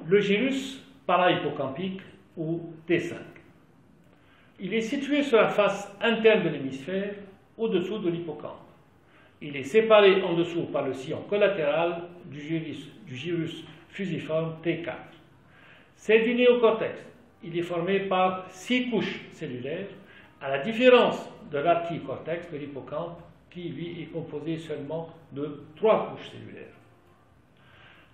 le gyrus parahippocampique ou T5. Il est situé sur la face interne de l'hémisphère, au-dessous de l'hippocampe. Il est séparé en dessous par le sillon collatéral du gyrus fusiforme T4. C'est du néocortex. Il est formé par 6 couches cellulaires, à la différence de l'archicortex de l'hippocampe, qui lui est composé seulement de 3 couches cellulaires.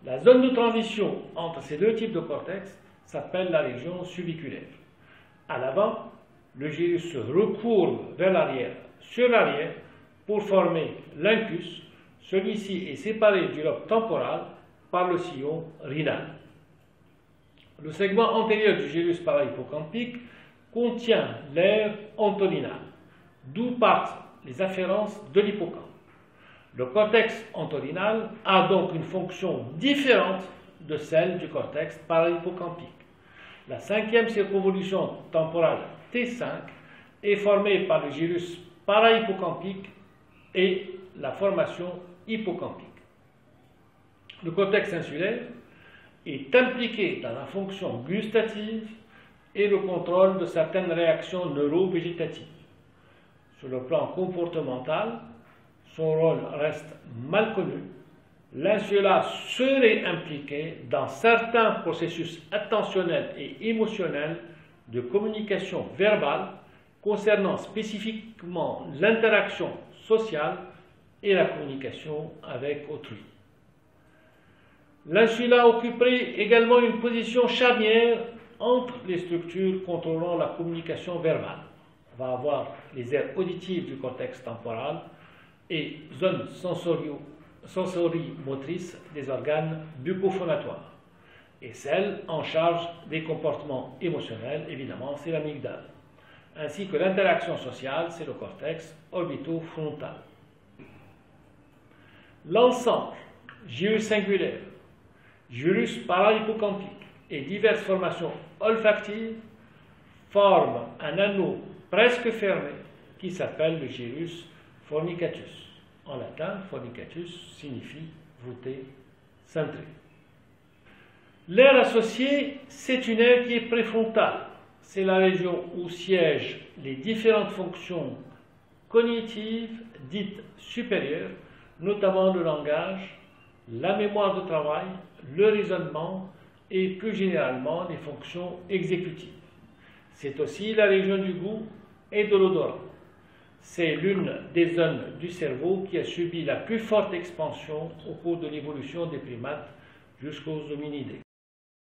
La zone de transition entre ces deux types de cortex s'appelle la région subiculaire. À l'avant, le gyrus se recourbe vers l'arrière, sur l'arrière, pour former l'incus. Celui-ci est séparé du lobe temporal par le sillon rhinal. Le segment antérieur du gyrus parahippocampique contient l'aire entorhinale, d'où partent les afférences de l'hippocampe. Le cortex entorhinal a donc une fonction différente de celle du cortex parahippocampique. La 5e circonvolution temporale T5 est formée par le gyrus parahippocampique et la formation hippocampique. Le cortex insulaire est impliqué dans la fonction gustative et le contrôle de certaines réactions neurovégétatives. Sur le plan comportemental, son rôle reste mal connu. L'insula serait impliqué dans certains processus attentionnels et émotionnels de communication verbale concernant spécifiquement l'interaction sociale et la communication avec autrui. L'insula occuperait également une position charnière entre les structures contrôlant la communication verbale. On va avoir les aires auditives du cortex temporal et zones sensorimotrices des organes bucco-phonatoires. Et celle en charge des comportements émotionnels, évidemment, c'est l'amygdale. Ainsi que l'interaction sociale, c'est le cortex orbitofrontal. L'ensemble, gyrus singulaire, gyrus parahippocampique et diverses formations olfactives forment un anneau presque fermé qui s'appelle le gyrus fornicatus. En latin, fornicatus signifie voûté, cintré. L'aire associée, c'est une aire qui est préfrontale. C'est la région où siègent les différentes fonctions cognitives dites supérieures, notamment le langage, la mémoire de travail, le raisonnement et plus généralement les fonctions exécutives. C'est aussi la région du goût et de l'odorat. C'est l'une des zones du cerveau qui a subi la plus forte expansion au cours de l'évolution des primates jusqu'aux hominidés.